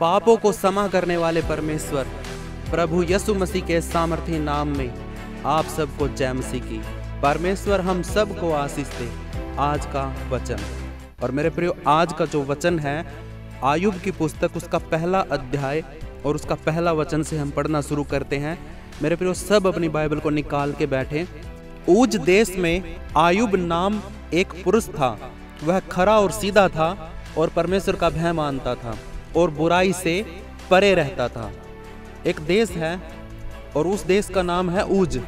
पापों को क्षमा करने वाले परमेश्वर प्रभु यीशु मसीह के सामर्थी नाम में आप सबको जय मसीह की। परमेश्वर हम सबको आशीष दे। आज का वचन, और मेरे प्रियो, आज का जो वचन है आयुब की पुस्तक उसका पहला अध्याय और उसका पहला वचन से हम पढ़ना शुरू करते हैं। मेरे प्रियो, सब अपनी बाइबल को निकाल के बैठे। ऊज देश में आयुब नाम एक पुरुष था। वह खरा और सीधा था और परमेश्वर का भय मानता था और बुराई से परे रहता था। एक देश है और उस देश का नाम है ऊज,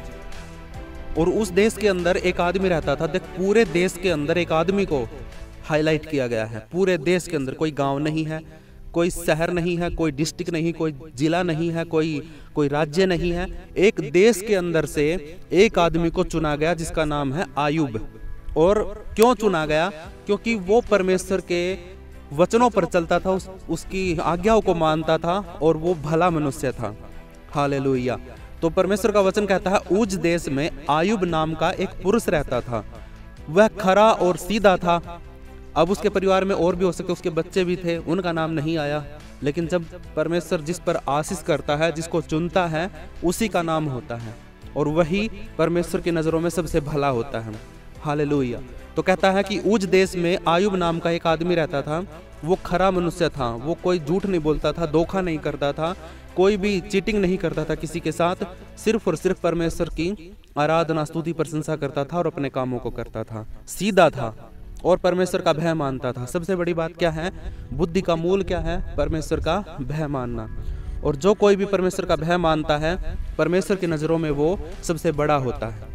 और उस देश के अंदर एक आदमी रहता था। देख, पूरे देश के अंदर एक आदमी को हाईलाइट किया गया है। पूरे देश के अंदर कोई गांव नहीं है, कोई शहर नहीं है, कोई डिस्ट्रिक्ट नहीं, कोई जिला नहीं है, कोई राज्य नहीं है। एक देश के अंदर से एक आदमी को चुना गया जिसका नाम है आयुब। और क्यों चुना गया? क्योंकि वो परमेश्वर के वचनों पर चलता था, उसकी आज्ञाओं को मानता था और वो भला मनुष्य था। हालेलुया। तो परमेश्वर का वचन कहता है ऊज देश में आयुब नाम का एक पुरुष रहता था। वह खरा और सीधा था। अब उसके परिवार में और भी हो सकते, उसके बच्चे भी थे, उनका नाम नहीं आया। लेकिन जब परमेश्वर जिस पर आशीष करता है, जिसको चुनता है, उसी का नाम होता है और वही परमेश्वर की नज़रों में सबसे भला होता है। हालेलुया। तो कहता है कि ऊज देश में आयुब नाम का एक आदमी रहता था। वो खरा मनुष्य था। वो कोई झूठ नहीं बोलता था, धोखा नहीं करता था, कोई भी चीटिंग नहीं करता था किसी के साथ। सिर्फ और सिर्फ परमेश्वर की आराधना, स्तुति, प्रशंसा करता था और अपने कामों को करता था। सीधा था और परमेश्वर का भय मानता था। सबसे बड़ी बात क्या है? बुद्धि का मूल क्या है? परमेश्वर का भय मानना। और जो कोई भी परमेश्वर का भय मानता है, परमेश्वर की नज़रों में वो सबसे बड़ा होता है।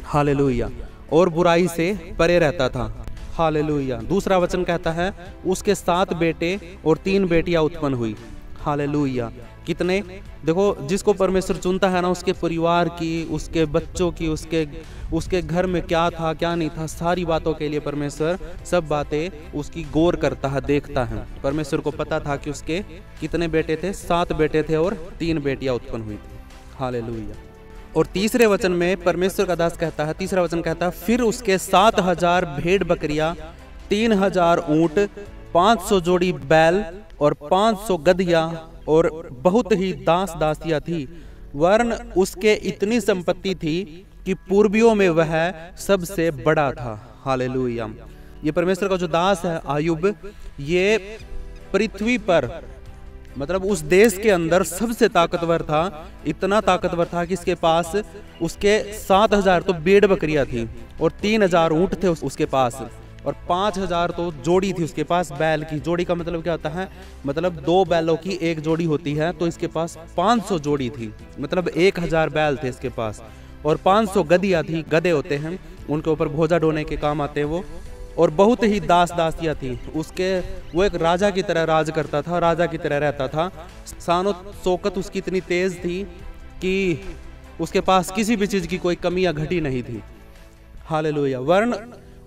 हालेलुया। और बुराई से परे रहता था। हालेलुया। दूसरा वचन कहता है उसके 7 बेटे और 3 बेटियां उत्पन्न हुई। हालेलुया। कितने? देखो, जिसको परमेश्वर चुनता है ना, उसके परिवार की, उसके बच्चों की, उसके घर में क्या था क्या नहीं था, सारी बातों के लिए परमेश्वर सब बातें उसकी गौर करता है, देखता है। परमेश्वर को पता था कि उसके कितने बेटे थे। 7 बेटे थे और 3 बेटियां उत्पन्न हुई थी। हालेलुया। और तीसरे वचन में परमेश्वर का दास कहता है, तीसरा वचन कहता है फिर उसके 7,000 भेड़ बकरियां, 3,000 ऊंट, 500 जोड़ी बैल और 500 गधिया और बहुत ही दास दासियां थी। वरन उसके इतनी संपत्ति थी कि पूर्वियों में वह सबसे बड़ा था। हालेलुया। ये परमेश्वर का जो दास है आयुब, ये पृथ्वी पर, मतलब उस देश के अंदर सबसे ताकतवर था। इतना ताकतवर था कि इसके पास उसके 7,000 तो भेड़ बकरियां थी और 3,000 ऊंट थे उसके पास और 5,000 तो जोड़ी थी उसके पास बैल की। जोड़ी का मतलब क्या होता है? मतलब 2 बैलों की एक जोड़ी होती है। तो इसके पास 500 जोड़ी थी, मतलब 1,000 बैल थे इसके पास। और 500 गधियां थी। गधे होते हैं, उनके ऊपर भोजा ढोने के काम आते हैं वो। और बहुत ही दास दासियां थी उसके। वो एक राजा की तरह राज करता था, राजा की तरह रहता था। शानो शौकत उसकी इतनी तेज थी कि उसके पास किसी भी चीज की कोई कमी या घटी नहीं थी। हालेलुया। वरन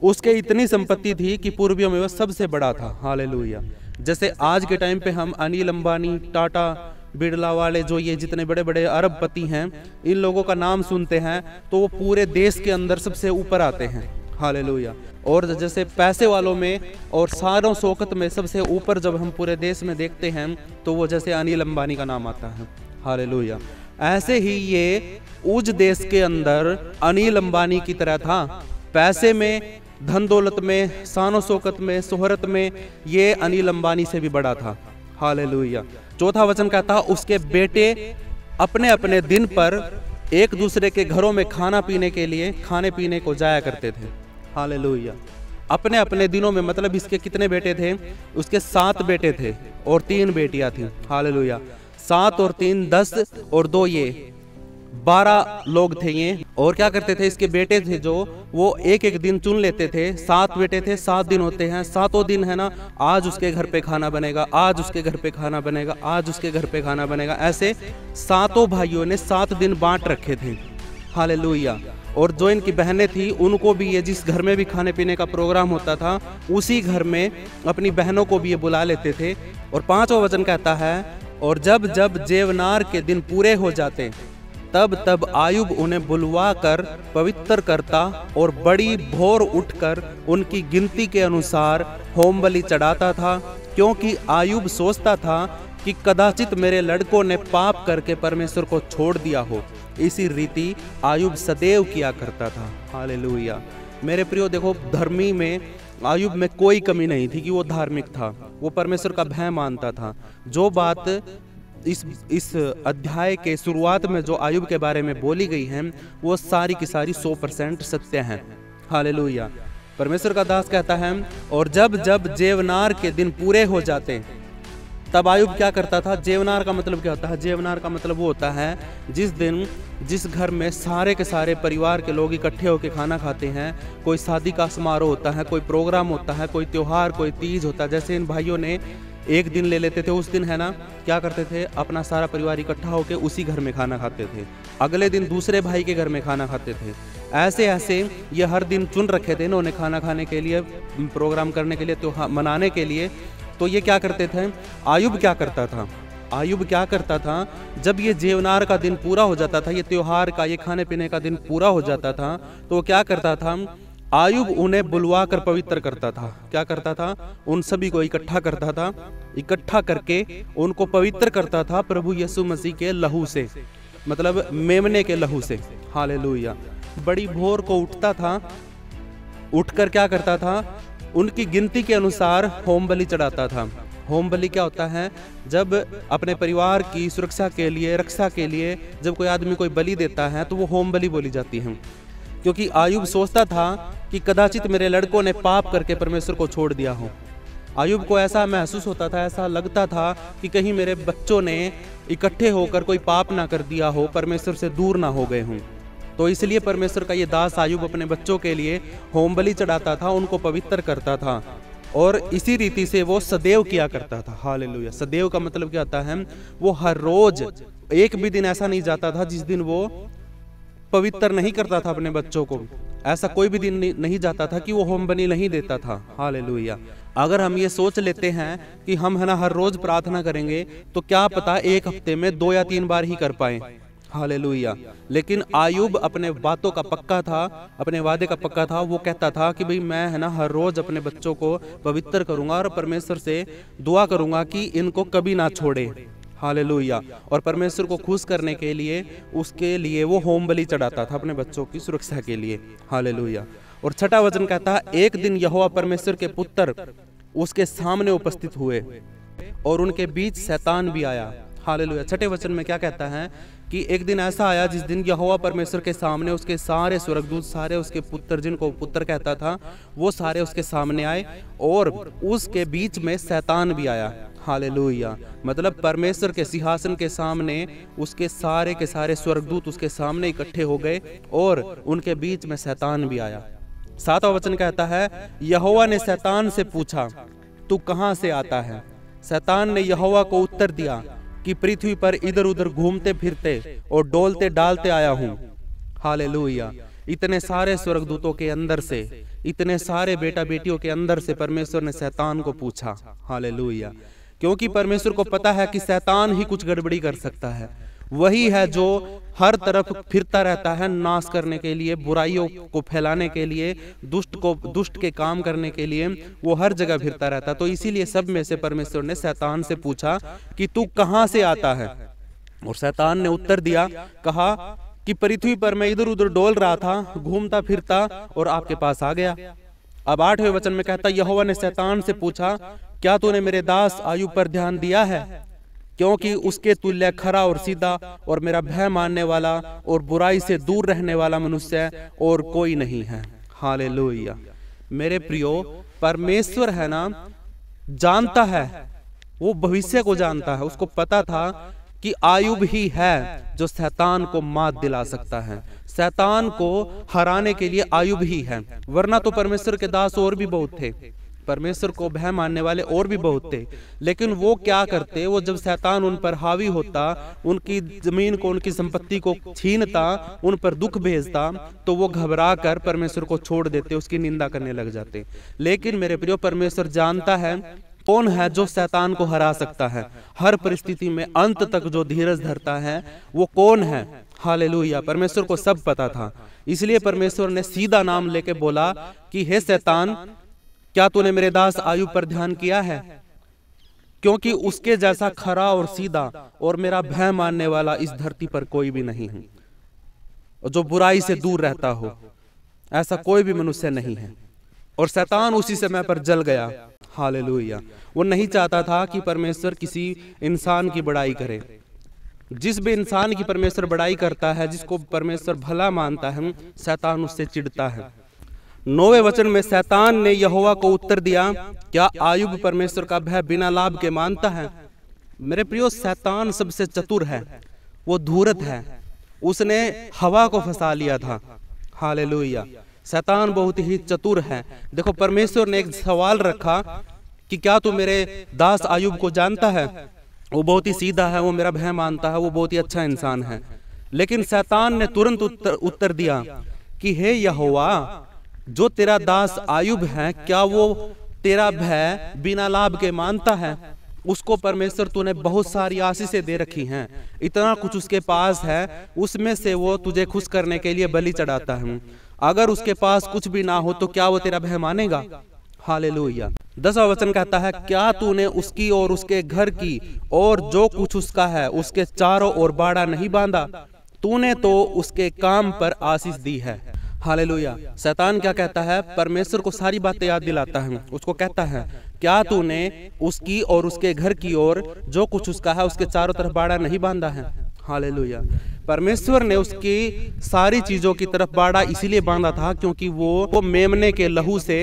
उसके इतनी संपत्ति थी कि पूर्वियों में वह सबसे बड़ा था। हालेलुया। जैसे आज के टाइम पे हम अनिल अंबानी, टाटा, बिरला वाले, जो ये जितने बड़े बड़े अरबपति हैं, इन लोगों का नाम सुनते हैं तो वो पूरे देश के अंदर सबसे ऊपर आते हैं। हालेलुया। और जैसे पैसे वालों में और सारों शौकत में सबसे ऊपर जब हम पूरे देश में देखते हैं तो वो जैसे अनिल अंबानी का नाम आता है। हालेलुया। ऐसे ही ये ऊज देश के अंदर अनिल अंबानी की तरह था। पैसे में, धन दौलत में, शानो शौकत में, शोहरत में ये अनिल अंबानी से भी बड़ा था। हालेलुया। चौथा वचन कहता उसके बेटे अपने अपने दिन पर एक दूसरे के घरों में खाना पीने के लिए खाने पीने को जाया करते थे। हालेलुया। अपने अपने दिनों में, मतलब इसके कितने बेटे थे? उसके 7 बेटे थे और 3 बेटियां थी। हालेलुया। 7 और 3 10 और 2 ये 12 लोग थे ये। और क्या करते थे? इसके बेटे थे जो वो एक एक दिन चुन लेते थे। 7 बेटे थे, 7 दिन होते हैं। 7 दिन है ना, आज उसके घर पे खाना बनेगा, आज उसके घर पे खाना बनेगा, आज उसके घर पे खाना बनेगा। ऐसे 7 भाइयों ने 7 दिन बांट रखे थे। हालेलुया। और जो इनकी बहनें थी उनको भी ये, जिस घर में भी खाने पीने का प्रोग्राम होता था, उसी घर में अपनी बहनों को भी ये बुला लेते थे। और 5वां वचन कहता है और जब जब जेवनार के दिन पूरे हो जाते तब तब आयुब उन्हें बुलवा कर पवित्र करता और बड़ी भोर उठकर उनकी गिनती के अनुसार होम बलि चढ़ाता था, क्योंकि आयुब सोचता था कि कदाचित मेरे लड़कों ने पाप करके परमेश्वर को छोड़ दिया हो। इसी रीति आयुब सदैव किया करता था। हालेलुया। मेरे प्रियो देखो, धर्मी में आयुब में कोई कमी नहीं थी कि वो धार्मिक था, वो परमेश्वर का भय मानता था। जो बात इस अध्याय के शुरुआत में जो आयुब के बारे में बोली गई है, वो सारी की सारी 100% सत्य हैं। हालेलुया। परमेश्वर का दास कहता है, और जब जब जेवनार के दिन पूरे हो जाते तब आयुब क्या करता था। जेवनार का मतलब क्या होता है? जेवनार का मतलब वो होता है जिस दिन जिस घर में सारे के सारे परिवार के लोग इकट्ठे होकर खाना खाते हैं, कोई शादी का समारोह होता है, कोई प्रोग्राम होता है, कोई त्योहार, कोई तीज होता है। जैसे इन भाइयों ने एक दिन ले लेते थे, उस दिन है ना क्या करते थे, अपना सारा परिवार इकट्ठा होकर उसी घर में खाना खाते थे। अगले दिन दूसरे भाई के घर में खाना खाते थे। ऐसे ऐसे ये हर दिन चुन रखे थे इन्होंने खाना खाने के लिए, प्रोग्राम करने के लिए, त्योहार मनाने के लिए। तो ये क्या करते थे? आयुब क्या करता था? आयुब क्या करता था? जब ये जेवनार का दिन पूरा हो जाता था, ये त्योहार का, ये खाने पीने का दिन पूरा हो जाता था, तो वो क्या करता था? आयुब उन्हें बुलवा कर पवित्र करता था। क्या करता था? उन सभी को इकट्ठा करता था, इकट्ठा करके उनको पवित्र करता था प्रभु यीशु मसीह के लहू से, मतलब मेमने के लहू से। हालेलुया। बड़ी भोर को उठता था, उठकर क्या करता था? उनकी गिनती के अनुसार होम बलि चढ़ाता था। होम बलि क्या होता है? जब अपने परिवार की सुरक्षा के लिए, रक्षा के लिए जब कोई आदमी कोई बलि देता है तो वो होम बलि बोली जाती है। क्योंकि आयुब सोचता था कि कदाचित मेरे लड़कों ने पाप करके परमेश्वर को छोड़ दिया हो। आयुब को ऐसा महसूस होता था, ऐसा लगता था कि कहीं मेरे बच्चों ने इकट्ठे होकर कोई पाप ना कर दिया हो, परमेश्वर से दूर ना हो गए हों। तो इसलिए परमेश्वर का ये दास आयुब अपने बच्चों के लिए होम बलि चढ़ाता था, उनको पवित्र करता था, और इसी रीति से वो सदैव किया करता था। हालेलुया। सदैव का मतलब क्या होता है? वो हर रोज, एक भी दिन ऐसा नहीं जाता था जिस दिन वो पवित्र नहीं करता था अपने बच्चों को। ऐसा कोई भी दिन नहीं जाता था कि वो होम बलि नहीं देता था। हालेलुया। अगर हम ये सोच लेते हैं कि हम है ना हर रोज प्रार्थना करेंगे, तो क्या पता एक हफ्ते में 2 या 3 बार ही कर पाए। हालेलुया। लेकिन आयुब अपने बातों का पक्का था, अपने वादे का पक्का था। वो कहता था कि भाई मैं है ना हर रोज अपने बच्चों को पवित्र करूंगा और परमेश्वर से दुआ करूंगा कि इनको कभी ना छोड़े। हालेलुया। और परमेश्वर को खुश करने के लिए, उसके लिए वो होम बलि चढ़ाता था अपने बच्चों की सुरक्षा के लिए। हालेलुया। और 6वां वचन कहता है, एक दिन यहोवा परमेश्वर के पुत्र उसके सामने उपस्थित हुए और उनके बीच शैतान भी आया। हालेलुया। 6वें वचन में क्या कहता है कि एक दिन ऐसा आया जिस दिन यहोवा परमेश्वर के सामने उसके सारे स्वर्गदूत, सारे उसके पुत्र, जिनको पुत्र कहता था, वो सारे उसके सामने आए और उसके बीच में शैतान भी आया। हालेलुया। मतलब परमेश्वर के सिंहासन के सामने उसके सारे के सारे स्वर्गदूत उसके सामने इकट्ठे हो गए और उनके बीच में शैतान भी आया। 7वां वचन कहता है, यहोवा ने शैतान से पूछा, तू कहां से आता है? शैतान ने यहोवा को उत्तर दिया कि पृथ्वी पर इधर उधर घूमते फिरते और डोलते डालते आया हूं। हालेलुया। इतने सारे स्वर्गदूतों के अंदर से, इतने सारे बेटा बेटियों के अंदर से परमेश्वर ने शैतान को पूछा। हालेलुया। क्योंकि परमेश्वर को पता है कि शैतान ही कुछ गड़बड़ी कर सकता है। वही है जो हर तरफ फिरता रहता है नाश करने के लिए, बुराइयों को फैलाने के लिए, दुष्ट के काम करने के लिए वो हर जगह फिरता रहता है। तो इसीलिए सब में से परमेश्वर ने शैतान से पूछा कि तू कहां से आता है? और शैतान ने उत्तर दिया, कहा कि पृथ्वी पर मैं इधर उधर डोल रहा था, घूमता फिरता और आपके पास आ गया। अब 8वें वचन में कहता, यहोवा ने शैतान से पूछा, क्या तूने मेरे दास आयुब पर ध्यान दिया है? क्योंकि उसके तुल्य खरा और सीधा और मेरा भय मानने वाला और बुराई से दूर रहने वाला मनुष्य और कोई नहीं है। हालेलुया। मेरे प्रियो, परमेश्वर है ना जानता है, वो भविष्य को जानता है। उसको पता था कि आयुब ही है जो शैतान को मात दिला सकता है। शैतान को हराने के लिए आयुब ही है, वरना तो परमेश्वर के दास और भी बहुत थे, परमेश्वर को भय मानने वाले और भी बहुत थे। लेकिन वो क्या करते, वो जब शैतान उन पर हावी होता, उनकी जमीन को, उनकी संपत्ति को छीनता, उन पर दुख भेजता, तो वो घबरा कर परमेश्वर को छोड़ देते, उसकी निंदा करने लग जाते। लेकिन मेरे प्रियो, परमेश्वर जानता है कौन है जो शैतान को हरा सकता है। हर परिस्थिति में अंत तक जो धीरज धरता है वो कौन है। हालेलुया। परमेश्वर को सब पता था, इसलिए परमेश्वर ने सीधा नाम लेके बोला कि हे शैतान, क्या तूने मेरे दास आयुब पर ध्यान किया है? क्योंकि उसके जैसा खरा और सीधा और मेरा भय मानने वाला इस धरती पर कोई भी नहीं है, जो बुराई से दूर रहता हो, ऐसा कोई भी मनुष्य नहीं है। और शैतान उसी समय पर जल गया। हालेलुया। वो नहीं चाहता था कि परमेश्वर किसी इंसान की बड़ाई करे। जिस भी इंसान की परमेश्वर बड़ाई करता है, जिसको परमेश्वर भला मानता है, शैतान उससे चिढ़ता है। 9वें वचन में शैतान ने यहोवा को उत्तर दिया, क्या आयुब परमेश्वर का भय बिना लाभ के मानता है? मेरे प्रियो, शैतान सबसे चतुर है, वो धूर्त है। उसने हवा को फंसा लिया था। हालेलुया। शैतान बहुत ही चतुर है। देखो, परमेश्वर ने एक सवाल रखा कि क्या तू मेरे दास आयुब को जानता है? वो बहुत ही सीधा है, वो मेरा भय मानता है, वो बहुत ही अच्छा इंसान है। लेकिन शैतान ने तुरंत उत्तर दिया कि हे यहोवा, जो तेरा दास आयुब है, क्या वो तेरा भय बिना लाभ के मानता है? उसको परमेश्वर तूने बहुत सारी आशीषें दे रखी हैं, इतना कुछ उसके पास है, उसमें से वो तुझे खुश करने के लिए बलि चढ़ाता है। अगर उसके पास कुछ भी ना हो तो क्या वो तेरा भय मानेगा? हालेलुया। 10वां वचन कहता है, क्या तूने उसकी और उसके घर की और जो कुछ उसका है उसके चारों ओर बाड़ा नहीं बांधा? तूने तो उसके काम पर आशीष दी है। हालेलुया। शैतान क्या कहता है? परमेश्वर को सारी बातें याद दिलाता है। उसको कहता है, क्या तूने उसकी और उसके घर की ओर जो कुछ उसका है उसके चारों तरफ बाड़ा नहीं बांधा है? हालेलुया। परमेश्वर ने उसकी सारी चीजों की तरफ बाड़ा इसीलिए बांधा था क्योंकि वो मेमने के लहू से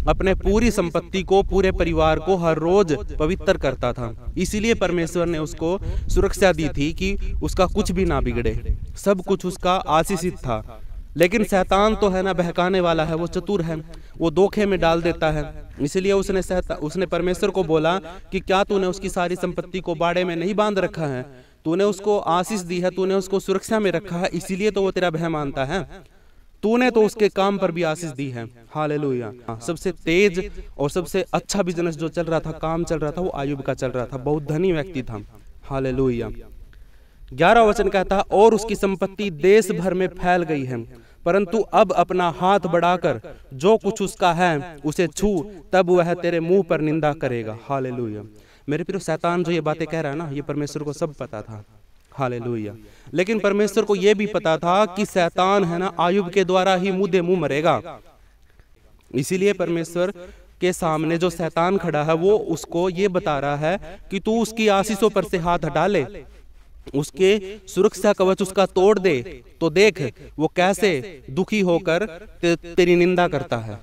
अपने पूरी संपत्ति को, पूरे परिवार को हर रोज पवित्र करता था। इसीलिए परमेश्वर ने उसको सुरक्षा दी थी कि उसका कुछ भी ना बिगड़े, सब कुछ उसका आशीषित था। लेकिन शैतान तो है ना, बहकाने वाला है, वो चतुर है, वो धोखे में डाल देता है। इसलिए उसने परमेश्वर को बोला कि क्या तूने उसकी सारी संपत्ति को बाड़े में नहीं बांध रखा है? तूने उसको आशीष दी है, तूने उसको सुरक्षा में रखा है, इसीलिए तो वो तेरा भय मानता है। तूने तो उसके काम पर भी आशीष दी है। हालेलुया। सबसे तेज और सबसे अच्छा बिजनेस जो चल रहा था, काम चल रहा था, वो आयुब का चल रहा था। बहुत धनी व्यक्ति था। हालेलुया। 11वां वचन कहता है, और उसकी संपत्ति देश भर में फैल गई है, परंतु अब अपना हाथ बढ़ाकर जो कुछ उसका है उसे छू, तब वह तेरे मुंह पर निंदा करेगा। हालेलुया। मेरे प्रिय, शैतान जो ये बातें कह रहा है ना, ये परमेश्वर को सब पता था। हालेलुया। लेकिन परमेश्वर को यह भी पता था कि शैतान है ना, आयुब के द्वारा ही मुद्दे मुंह मरेगा। इसीलिए परमेश्वर के सामने जो शैतान खड़ा है, वो उसको ये बता रहा है कि तू उसकी आशीषों पर से हाथ हटा ले, उसके सुरक्षा कवच उसका तोड़ दे, तो देख वो कैसे दुखी होकर तेरी निंदा करता है।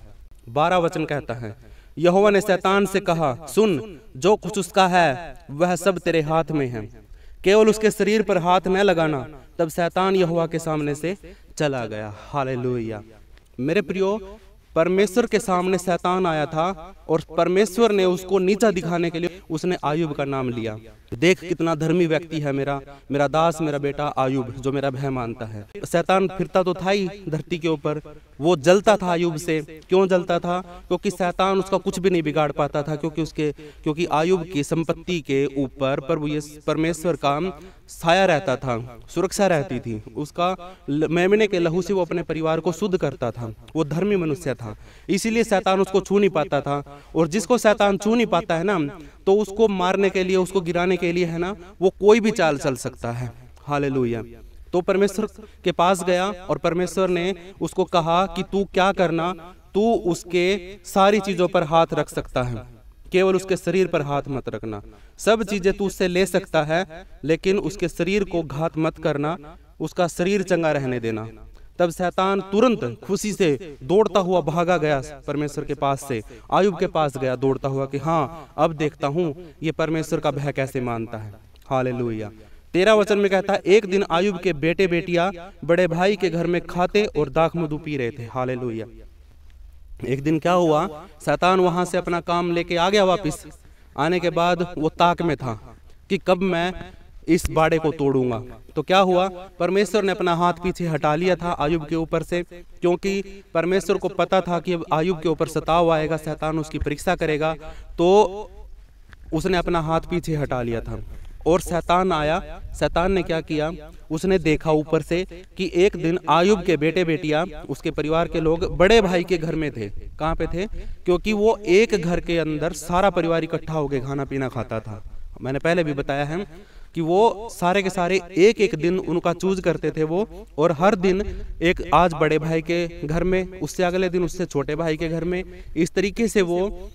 12वां वचन कहता है, यहोवा ने शैतान से कहा, सुन, जो कुछ उसका है वह सब तेरे हाथ में है, केवल उसके शरीर पर हाथ न लगाना। तब शैतान यहोवा के सामने से चला गया। हालेलुया। मेरे प्रियो, परमेश्वर के सामने शैतान आया था और परमेश्वर ने उसको नीचा दिखाने के लिए उसने आयुब का नाम लिया। देख कितना धर्मी व्यक्ति है मेरा दास, मेरा बेटा आयुब, जो मेरा भय मानता है। शैतान फिरता तो था ही धरती के ऊपर, वो जलता था आयुब से। क्यों जलता था? क्योंकि शैतान उसका कुछ भी नहीं बिगाड़ पाता था, क्योंकि आयुब की संपत्ति के ऊपर परमेश्वर का साया रहता था, सुरक्षा रहती थी। उसका मेमने के लहू से वो अपने परिवार को शुद्ध करता था। वो धर्मी मनुष्य था, इसीलिए शैतान उसको छू नहीं पाता था। और जिसको शैतान छू नहीं पाता है ना, तो उसको मारने के लिए, उसको गिराने के लिए है ना, वो कोई भी चाल चल सकता है। हालेलुया। तो परमेश्वर के पास गया और परमेश्वर ने उसको कहा कि तू क्या करना, तू उसके सारी चीजों पर हाथ रख सकता है, केवल उसके शरीर पर हाथ मत रखना। सब चीजें तू उससे ले सकता है, लेकिन उसके शरीर को घात मत करना, उसका शरीर चंगा रहने देना। तब शैतान तुरंत खुशी से दौड़ता हुआ भागा गया परमेश्वर के पास से, आयुब के पास गया दौड़ता हुआ कि हाँ, अब देखता हूँ ये परमेश्वर का भय कैसे मानता है। हालेलुया। 13वां वचन में कहता है, एक दिन आयुब के बेटे बेटियां बड़े भाई के घर में खाते और दाख मधु पी रहे थे। हालेलुया। एक दिन क्या हुआ, शैतान वहां से अपना काम लेके आ गया वापिस। आने के बाद वो ताक में था कि कब मैं इस बाड़े को तोड़ूंगा। तो क्या हुआ, परमेश्वर ने अपना हाथ पीछे हटा लिया था आयुब के ऊपर से, क्योंकि परमेश्वर को पता था कि आयुब के ऊपर सताव आएगा, शैतान उसकी परीक्षा करेगा, तो उसने अपना हाथ पीछे हटा लिया था। और शैतान आया। शैतान ने क्या किया, उसने देखा ऊपर से कि एक दिन आयुब के बेटे बेटियां, उसके परिवार के लोग बड़े भाई के घर में थे। कहाँ पे थे? क्योंकि वो एक घर के अंदर सारा परिवार इकट्ठा होकर खाना पीना खाता था। मैंने पहले भी बताया है कि वो सारे के सारे एक एक दिन उनका चूज करते थे वो, और हर दिन एक आज बड़े भाई के घर में, उससे अगले दिन उससे छोटे भाई के घर में, इस तरीके से वो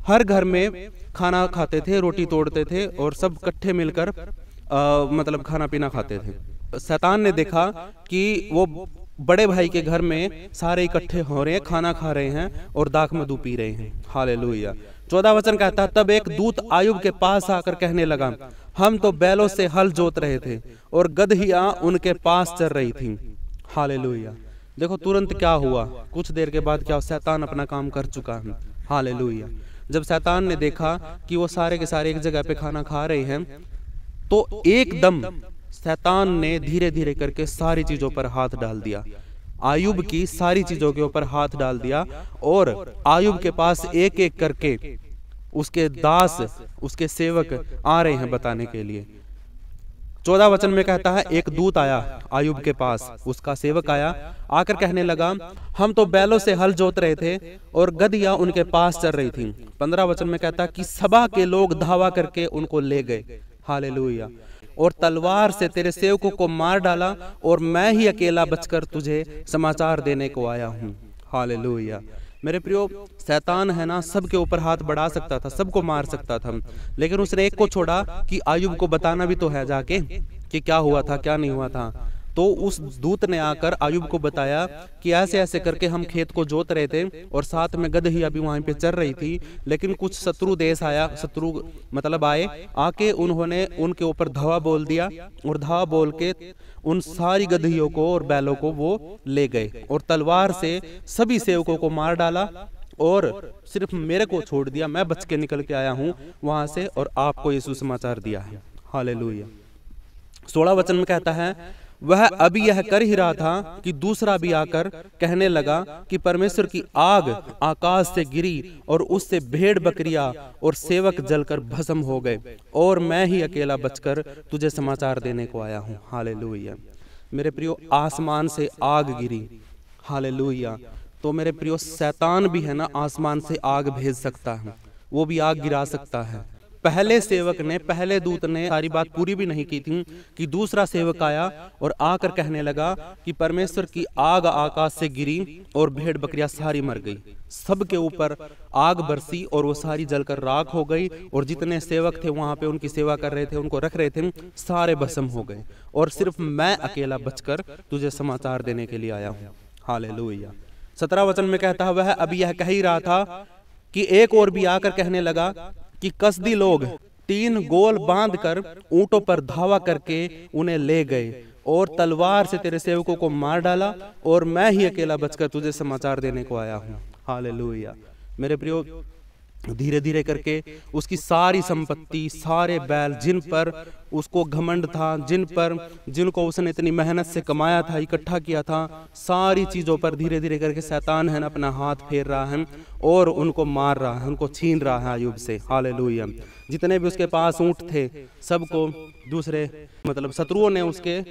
हर घर में खाना खाते थे, रोटी तोड़ते थे और सब इकट्ठे मिलकर मतलब खाना पीना खाते थे। शैतान ने देखा कि वो बड़े भाई के घर में सारे इकट्ठे हो रहे हैं, खाना खा रहे हैं और दाख मधु पी रहे हैं। हालेलुया। 14 वचन कहता है, तब एक दूत आयुब के पास आकर कहने लगा, हम तो बैलों से हल जोत रहे थे और गदहियां उनके पास चल रही थी। हालेलुया। देखो तुरंत क्या हुआ, कुछ देर के बाद क्या, शैतान अपना काम कर चुका है। हालेलुया। जब शैतान ने देखा कि वो सारे के सारे एक जगह पे खाना खा रहे हैं, तो एकदम शैतान ने धीरे धीरे करके सारी चीजों पर हाथ डाल दिया, आयुब की सारी चीजों के ऊपर हाथ डाल दिया, और आयुब के पास एक एक करके उसके दास, उसके सेवक आ रहे हैं बताने के लिए। 14 वचन में कहता है, एक दूत आया आयुब के पास, उसका सेवक आया, आकर कहने लगा, हम तो बैलों से हल जोत रहे थे और गदहियां उनके पास चल रही थी। 15 वचन में कहता है कि सभा के लोग धावा करके उनको ले गए। हालेलुया। और तलवार से तेरे सेवकों को मार डाला और मैं ही अकेला बचकर तुझे समाचार देने को आया हूँ। हालेलुया। मेरे प्रियो, शैतान है ना, सबके ऊपर हाथ बढ़ा सकता था, सबको मार सकता था, लेकिन उसने एक को छोड़ा कि आयुब को बताना भी तो है जाके कि क्या हुआ था क्या नहीं हुआ था। तो उस दूत ने आकर आयुब को बताया कि ऐसे ऐसे करके हम खेत को जोत रहे थे और साथ में गदहियां भी वहां पे चल रही थी, लेकिन कुछ शत्रु देश आया, शत्रु मतलब आए, आके उन्होंने उनके ऊपर धावा बोल दिया और धावा बोल के उन सारी गदहियों को और बैलों को वो ले गए और तलवार से सभी सेवकों को मार डाला और सिर्फ मेरे को छोड़ दिया। मैं बच के निकल के आया हूं वहां से और आपको ये सुसमाचार दिया है। हालेलुया। 16 वचन में कहता है, वह अभी यह कर ही रहा था कि दूसरा भी आकर कहने लगा कि परमेश्वर की आग आकाश से गिरी और उससे भेड़ बकरियां और सेवक जलकर भस्म हो गए और मैं ही अकेला बचकर तुझे समाचार देने को आया हूँ। हालेलुया। मेरे प्रियो, आसमान से आग गिरी। हालेलुया। तो मेरे प्रियो, शैतान भी है ना, आसमान से आग भेज सकता है, वो भी आग गिरा सकता है। पहले सेवक ने, पहले दूत ने सारी बात पूरी भी नहीं की थी कि दूसरा सेवक आया और आकर कहने लगा कि परमेश्वर की आग आकाश से गिरी और भेड़ बकरियां सारी मर गई। सबके ऊपर आग बरसी और वो सारी जलकर राख हो गई और जितने सेवक थे वहां पे उनकी सेवा कर रहे थे, उनको रख रहे थे, सारे भस्म हो गए और सिर्फ मैं अकेला बचकर तुझे समाचार देने के लिए आया हूँ। हालेलुया। 17 वचन में कहता है, वह अभी यह कह ही रहा था कि एक और भी आकर कहने लगा कि कसदी लोग 3 गोल बांधकर ऊंटों पर धावा करके उन्हें ले गए और तलवार से तेरे सेवकों को मार डाला और मैं ही अकेला बचकर तुझे समाचार देने को आया हूँ। हालेलुया। मेरे प्रियो, धीरे धीरे करके उसकी सारी संपत्ति, सारे बैल जिन पर उसको घमंड था, जिनको उसने इतनी मेहनत से कमाया था, इकट्ठा किया था, सारी चीजों पर धीरे धीरे करके शैतान है ना अपना हाथ फेर रहा है और उनको मार रहा है, उनको छीन रहा है आयुब से। हालेलुया। जितने भी उसके पास ऊंट थे सबको दूसरे मतलब शत्रुओं ने उसके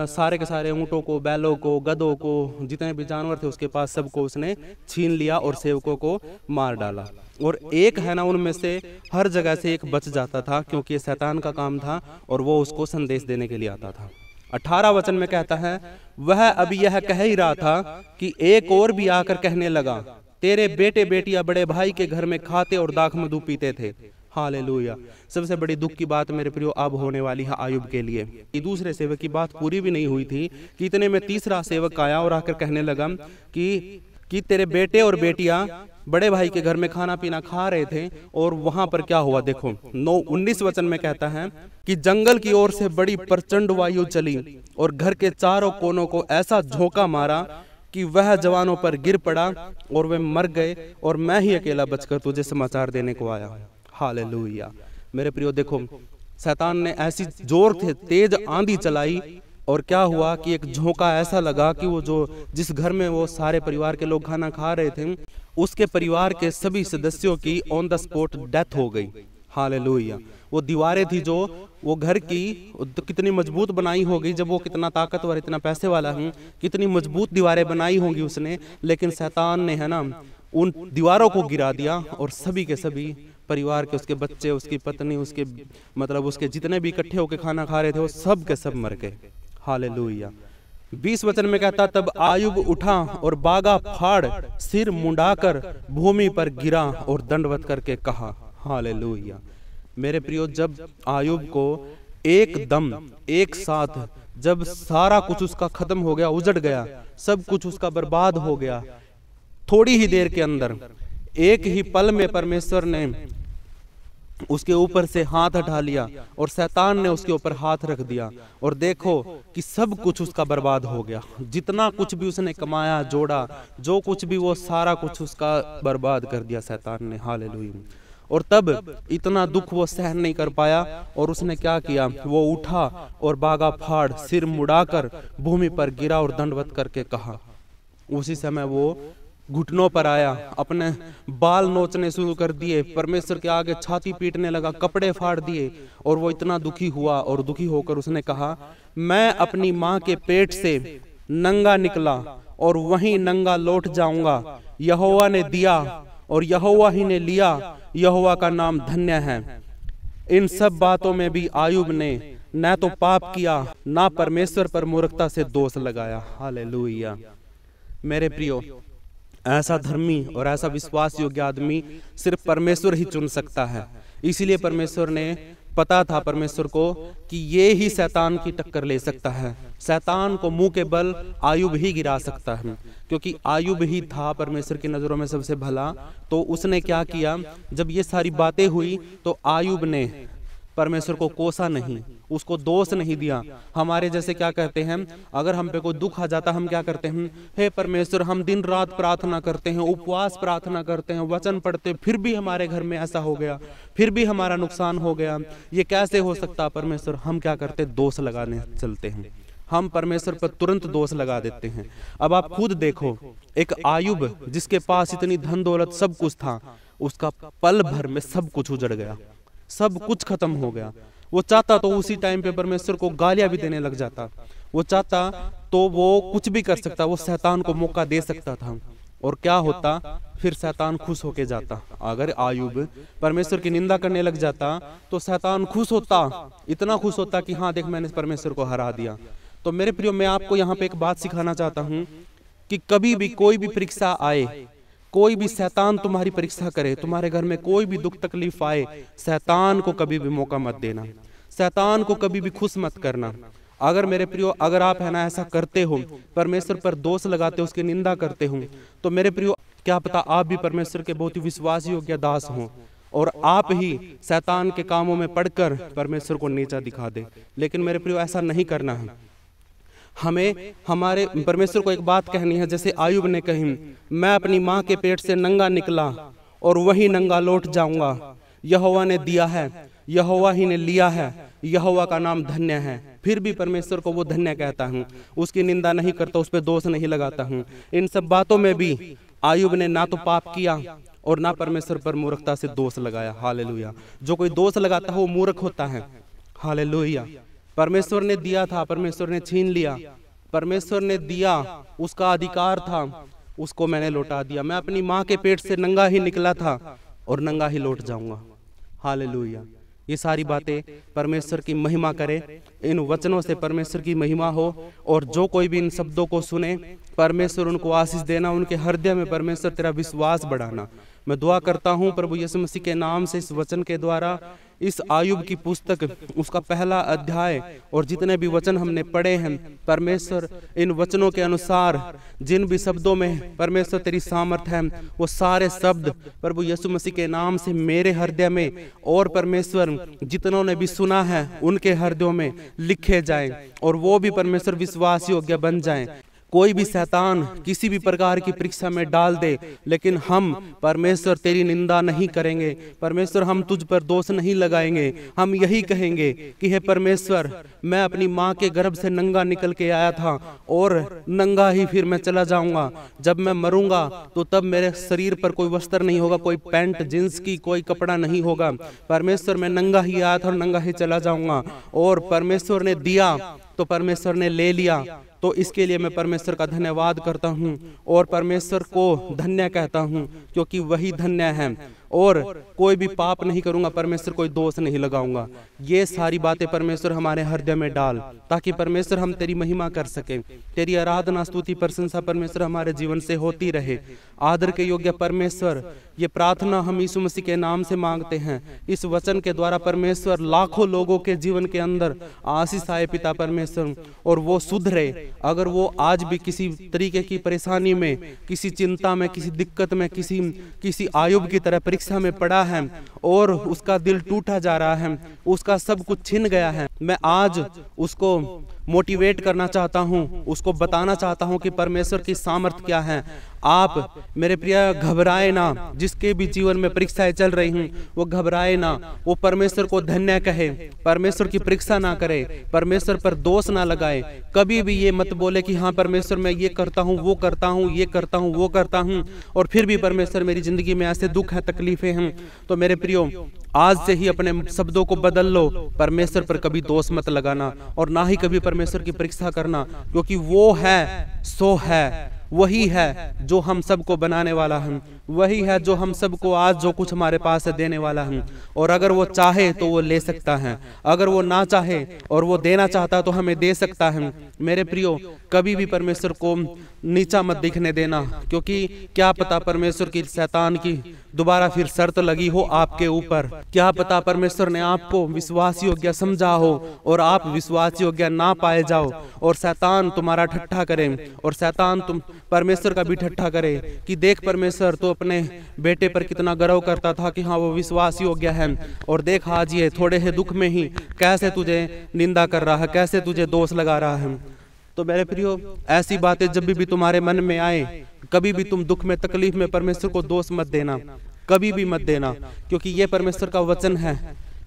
सारे के सारे ऊंटों को, बैलों को, गधों को, जितने भी जानवर थे उसके पास सबको उसने छीन लिया और सेवकों को मार डाला। और एक है ना उनमें से हर जगह से एक बच जाता था क्योंकि ये शैतान का काम था और वो उसको संदेश देने के लिए आता था। 18 वचन में कहता है, वह अभी यह कह ही रहा था कि एक और भी आकर कहने लगा, तेरे बेटे बेटियां बड़े भाई के घर में खाते और दाख मधु पीते थे। हालेलुया। सबसे बड़ी दुख की बात मेरे प्रियो अब होने वाली है आयुब के लिए। कि दूसरे सेवक की बात पूरी भी नहीं हुई थी कि इतने में तीसरा सेवक आया और आकर कहने लगा कि तेरे बेटे और बेटियां बड़े भाई के घर में खाना पीना खा रहे थे और वहां पर क्या हुआ। देखो 19 वचन में कहता है कि जंगल की ओर से बड़ी प्रचंड वायु चली और घर के चारों कोनों को ऐसा झोंका मारा कि वह जवानों पर गिर पड़ा और वे मर गए और मैं ही अकेला बचकर तुझे समाचार देने को आया। हालेलुया। मेरे प्रियो, देखो शैतान ने ऐसी जोर से तेज आंधी चलाई और क्या हुआ कि एक झोंका ऐसा लगा कि वो जिस घर में वो सारे परिवार के लोग खाना खा रहे थे उसके परिवार के सभी सदस्यों की ऑन द स्पॉट डेथ हो गई। हालेलुया। वो दीवारें थी जो वो घर की, तो कितनी मजबूत बनाई होगी, जब वो कितना ताकतवर, इतना पैसे वाला हूँ, कितनी मजबूत दीवारें बनाई होंगी उसने, लेकिन शैतान ने, है ना, उन दीवारों को गिरा दिया और सभी के सभी परिवार के, उसके बच्चे, उसकी पत्नी, उसके मतलब उसके जितने भी इकट्ठे होकर खाना खा रहे थे, वो सब के सब मर गए। हालेलुया। 20 वचन में कहता, तब आयुब उठा और बागा फाड़ सिर मुंडाकर भूमि पर गिरा और दंडवत करके कहा। हालेलुया। मेरे प्रियो, जब आयुब को एकदम एक साथ जब सारा कुछ उसका खत्म हो गया, उजड़ गया, सब कुछ उसका बर्बाद हो गया, थोड़ी ही देर के अंदर, एक ही पल में परमेश्वर ने उसके ऊपर से हाथ हटा लिया और शैतान ने उसके ऊपर हाथ रख दिया, और देखो कि सब कुछ उसका बर्बाद हो गया। जितना कुछ भी उसने कमाया, जोड़ा, जो कुछ भी, वो सारा कुछ उसका बर्बाद कर दिया शैतान ने। हालेलुया। और तब इतना दुख वो सहन नहीं कर पाया, और उसने क्या किया, वो उठा और बागा फाड़ सिर मुड़ाकर भूमि पर गिरा और दंडवत करके कहा। उसी समय वो घुटनों पर आया, अपने बाल नोचने शुरू कर दिए, परमेश्वर के आगे छाती पीटने लगा, कपड़े फाड़ दिए, और वो इतना दुखी हुआ, और दुखी होकर उसने कहा, मैं अपनी माँ के पेट से नंगा निकला और वहीं नंगा लौट जाऊंगा। यहोवा ने दिया और यहोवा ही ने लिया, यहोवा का नाम धन्य है। इन सब बातों में भी आयुब ने न तो पाप किया, ना परमेश्वर पर मूर्खता से दोष लगाया। हालेलुया। मेरे प्रियो, ऐसा धर्मी और ऐसा विश्वास योग्य आदमी सिर्फ परमेश्वर ही चुन सकता है। इसीलिए परमेश्वर ने, पता था परमेश्वर को कि ये ही शैतान की टक्कर ले सकता है, शैतान को मुंह के बल आयुब ही गिरा सकता है, क्योंकि आयुब ही था परमेश्वर की नजरों में सबसे भला। तो उसने क्या किया, जब ये सारी बातें हुई तो आयुब ने परमेश्वर को कोसा नहीं, उसको दोष नहीं दिया। हमारे जैसे क्या कहते हैं, अगर हम पे कोई दुख आ जाता, हम क्या करते हैं, हे परमेश्वर, हम दिन रात प्रार्थना करते हैं, उपवास प्रार्थना करते हैं, वचन पढ़ते, फिर भी हमारे घर में ऐसा हो गया, फिर भी हमारा नुकसान हो गया, ये कैसे हो सकता परमेश्वर। हम क्या करते, दोष लगाने चलते हैं, हम परमेश्वर पर तुरंत दोष लगा देते हैं। अब आप खुद देखो, एक आयुब जिसके पास इतनी धन दौलत सब कुछ था, उसका पल भर में सब कुछ उजड़ गया, सब कुछ खत्म हो गया। वो चाहता तो उसी टाइम पे परमेश्वर को गालियां भी देने लग जाता, वो चाहता तो वो कुछ भी कर सकता, वो शैतान को मौका दे सकता था। और क्या होता, फिर शैतान खुश होके जाता। अगर आयुब परमेश्वर की निंदा करने लग जाता तो शैतान खुश होता, इतना खुश होता कि हाँ देख, मैंने परमेश्वर को हरा दिया। तो मेरे प्रियो, मैं आपको यहाँ पे एक बात सिखाना चाहता हूँ कि कभी भी कोई भी परीक्षा आए, कोई भी शैतान तुम्हारी परीक्षा करे, तुम्हारे घर में कोई भी दुख तकलीफ आए, शैतान को कभी भी मौका मत देना, शैतान को कभी भी खुश मत करना। अगर मेरे प्रियो, अगर आप है ना ऐसा करते हो, परमेश्वर पर दोष लगाते हो, उसकी निंदा करते हो, तो मेरे प्रियो, क्या पता आप भी परमेश्वर के बहुत ही विश्वास योग्य दास हो और आप ही शैतान के कामों में पड़कर परमेश्वर को नीचा दिखा दे। लेकिन मेरे प्रियो, ऐसा नहीं करना है। हमें हमारे परमेश्वर को एक बात कहनी है, जैसे आयुब ने कही, मैं अपनी माँ के पेट से नंगा निकला और वही नंगा लौट जाऊंगा। यहोवा ने दिया है, यहोवा ही ने लिया है, यहोवा का नाम धन्य है। फिर भी परमेश्वर को वो धन्य कहता हूँ, उसकी निंदा नहीं करता, उस पर दोष नहीं लगाता हूँ। इन सब बातों में भी आयुब ने ना तो पाप किया और ना परमेश्वर पर मूर्खता से दोष लगाया। हालेलुया। जो कोई दोष लगाता है वो मूर्ख होता है। हालेलुया। परमेश्वर ने दिया था, परमेश्वर ने छीन लिया, परमेश्वर ने दिया, उसका अधिकार था, उसको मैंने लौटा दिया। मैं अपनी माँ के पेट से नंगा ही निकला था और नंगा ही लौट जाऊंगा। हालेलुया। ये सारी बातें परमेश्वर की महिमा करे, इन वचनों से परमेश्वर की महिमा हो, और जो कोई भी इन शब्दों को सुने, परमेश्वर उनको आशीष देना, उनके हृदय में परमेश्वर तेरा विश्वास बढ़ाना। मैं दुआ करता हूँ प्रभु यीशु मसीह के नाम से, इस वचन के द्वारा, इस आयुब की पुस्तक, उसका पहला अध्याय और जितने भी वचन हमने पढ़े हैं, परमेश्वर इन वचनों के अनुसार जिन भी शब्दों में परमेश्वर तेरी सामर्थ है, वो सारे शब्द प्रभु यीशु मसीह के नाम से मेरे हृदय में, और परमेश्वर जितनों ने भी सुना है उनके हृदयों में लिखे जाएं, और वो भी परमेश्वर विश्वास योग्य बन जाएं। कोई भी शैतान किसी भी प्रकार की परीक्षा में डाल दे, लेकिन हम परमेश्वर तेरी निंदा नहीं करेंगे। परमेश्वर हम तुझ पर दोष नहीं लगाएंगे। हम यही कहेंगे कि हे परमेश्वर, मैं अपनी माँ के गर्भ से नंगा निकल के आया था और नंगा ही फिर मैं चला जाऊंगा। जब मैं मरूंगा तो तब मेरे शरीर पर कोई वस्त्र नहीं होगा, कोई पैंट जींस की कोई कपड़ा नहीं होगा। परमेश्वर मैं नंगा ही आया था और नंगा ही चला जाऊंगा। और परमेश्वर ने दिया तो परमेश्वर ने ले लिया, तो इसके लिए मैं परमेश्वर का धन्यवाद करता हूँ और परमेश्वर को धन्य कहता हूँ, क्योंकि वही धन्य है। और कोई भी पाप नहीं करूंगा, परमेश्वर कोई दोष नहीं लगाऊंगा। ये सारी बातें परमेश्वर हमारे हृदय में डाल, ताकि परमेश्वर हम तेरी महिमा कर सकें। तेरी आराधना स्तुति प्रशंसा परमेश्वर हमारे जीवन से होती रहे। आदर के योग्य परमेश्वर, ये प्रार्थना हम यीशु मसीह के नाम से मांगते हैं। इस वचन के द्वारा परमेश्वर लाखों लोगों के जीवन के अंदर आशीष आए पिता परमेश्वर, और वो सुधरे। अगर वो आज भी किसी तरीके की परेशानी में, किसी चिंता में, किसी दिक्कत में, किसी आयुब की तरह परीक्षा में पड़ा है और उसका दिल टूटा जा रहा है, उसका सब कुछ छिन गया है, मैं आज उसको मोटिवेट करना चाहता हूँ, उसको बताना चाहता हूँ कि परमेश्वर की सामर्थ्य क्या है। आप मेरे प्रिय घबराए ना, जिसके भी जीवन में परीक्षाएं चल रही हूँ वो घबराए ना, वो परमेश्वर को धन्य कहे, परमेश्वर की परीक्षा ना करे, परमेश्वर पर दोष ना लगाए। कभी भी ये मत बोले कि हाँ परमेश्वर मैं ये करता हूँ, वो करता हूँ, ये करता हूँ, वो करता हूँ, और फिर भी परमेश्वर मेरी जिंदगी में ऐसे दुख है, तकलीफें हैं। तो मेरे प्रियो, आज से ही अपने शब्दों को बदल लो। परमेश्वर पर कभी दोष मत लगाना और ना ही कभी परमेश्वर की परीक्षा करना, क्योंकि वो है सो है, वही है जो हम सबको बनाने वाला है, वही है जो हम सबको आज जो कुछ हमारे पास है देने वाला है। और अगर वो चाहे तो वो ले सकता है, अगर वो ना चाहे और वो देना चाहता तो हमें दे सकता है। मेरे प्रियो, कभी भी परमेश्वर को नीचा मत दिखने देना, क्योंकि क्या पता परमेश्वर की शैतान की दोबारा फिर शर्त लगी हो आपके ऊपर। क्या पता परमेश्वर ने आपको विश्वास योग्य समझा हो और आप विश्वास योग्य ना पाए जाओ, और शैतान तुम्हारा ठट्ठा करे, और शैतान तुम परमेश्वर का भी ठट्ठा करे कि देख परमेश्वर तो अपने बेटे पर कितना गर्व करता था कि हाँ वो विश्वास योग्य है, और देख आज ये थोड़े से दुख में ही कैसे तुझे निंदा कर रहा है, कैसे तुझे दोष लगा रहा है। तो मेरे प्रियो, ऐसी बातें जब भी तुम्हारे मन में आए, कभी भी तुम दुख में तकलीफ में परमेश्वर को दोष मत देना, कभी भी मत देना, क्योंकि ये परमेश्वर का वचन है।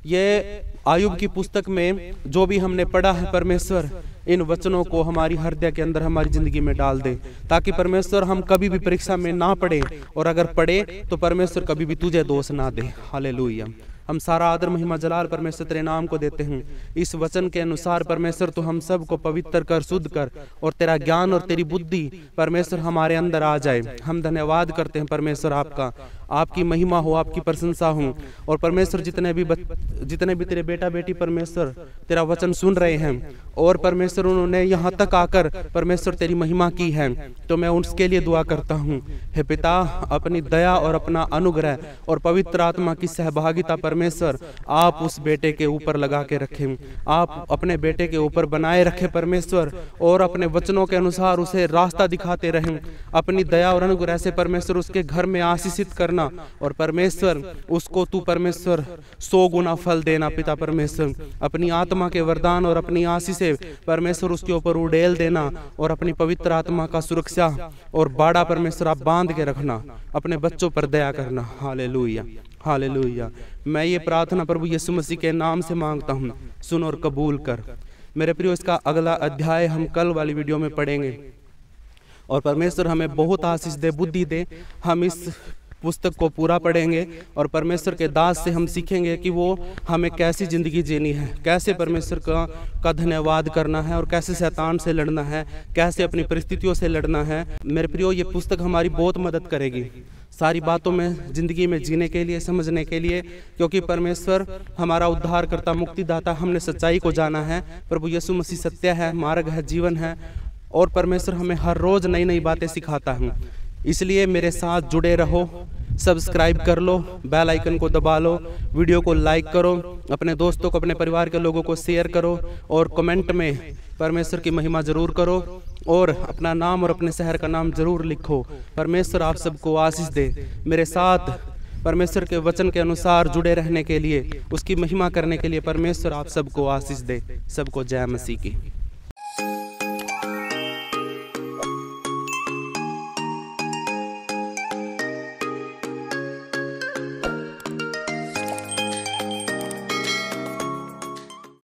ये आयुब की पुस्तक में जो भी हमने पढ़ा है, परमेश्वर इन वचनों को हमारी हृदय के अंदर हमारी जिंदगी में डाल दे, ताकि परमेश्वर हम कभी भी परीक्षा में ना पड़े, और अगर पड़े तो परमेश्वर कभी भी तुझे दोष ना दे। हालेलुया। हम सारा आदर महिमा जलाल परमेश्वर तेरे नाम को देते हैं। इस वचन के अनुसार परमेश्वर तो हम सब को पवित्र कर, शुद्ध कर, और तेरा ज्ञान और तेरी बुद्धि परमेश्वर हमारे अंदर आ जाए। हम धन्यवाद करते हैं परमेश्वर आपका, आपकी महिमा हो, आपकी प्रशंसा हो। और परमेश्वर जितने भी तेरे बेटा बेटी परमेश्वर तेरा वचन सुन रहे हैं, और परमेश्वर उन्होंने यहाँ तक आकर परमेश्वर तेरी महिमा की है, तो मैं उसके लिए दुआ करता हूँ। हे पिता, अपनी दया और अपना अनुग्रह और पवित्र आत्मा की सहभागिता परमेश्वर आप उस बेटे के ऊपर लगा के रखें, आप अपने बेटे के ऊपर बनाए रखें परमेश्वर, और अपने वचनों के अनुसार उसे रास्ता दिखाते रहें। अपनी दया और अनुग्रह से परमेश्वर उसके घर में आशीषित करना, और परमेश्वर उसको तू परमेश्वर 100 गुना फल देना पिता परमेश्वर। अपनी आत्मा के वरदान और अपनी आशीष से परमेश्वर उसके ऊपर उड़ेल देना, और अपनी पवित्र आत्मा का सुरक्षा और बाड़ा परमेश्वर आप बांध के रखना, अपने बच्चों पर दया करना। Hallelujah, hallelujah. मैं ये प्रार्थना प्रभु यीशु मसीह के नाम से मांगता हूँ, सुन और कबूल कर। मेरे प्रियो, इसका अगला अध्याय हम कल वाली वीडियो में पढ़ेंगे, और परमेश्वर हमें बहुत आशीष दे, बुद्धि दे। हम इस पुस्तक को पूरा पढ़ेंगे, और परमेश्वर के दास से हम सीखेंगे कि वो हमें कैसी ज़िंदगी जीनी है, कैसे परमेश्वर का धन्यवाद करना है, और कैसे शैतान से लड़ना है, कैसे अपनी परिस्थितियों से लड़ना है। मेरे प्रियो, ये पुस्तक हमारी बहुत मदद करेगी सारी बातों में, ज़िंदगी में जीने के लिए, समझने के लिए, क्योंकि परमेश्वर हमारा उद्धार करता, मुक्तिदाता। हमने सच्चाई को जाना है। प्रभु यीशु मसीह सत्य है, मार्ग है, जीवन है, और परमेश्वर हमें हर रोज़ नई नई बातें सिखाता है। इसलिए मेरे साथ जुड़े रहो, सब्सक्राइब कर लो, बेल आइकन को दबा लो, वीडियो को लाइक करो, अपने दोस्तों को, अपने परिवार के लोगों को शेयर करो, और कमेंट में परमेश्वर की महिमा जरूर करो, और अपना नाम और अपने शहर का नाम जरूर लिखो। परमेश्वर आप सबको आशीष दे। मेरे साथ परमेश्वर के वचन के अनुसार जुड़े रहने के लिए, उसकी महिमा करने के लिए परमेश्वर आप सबको आशीष दे। सबको जय मसीह की।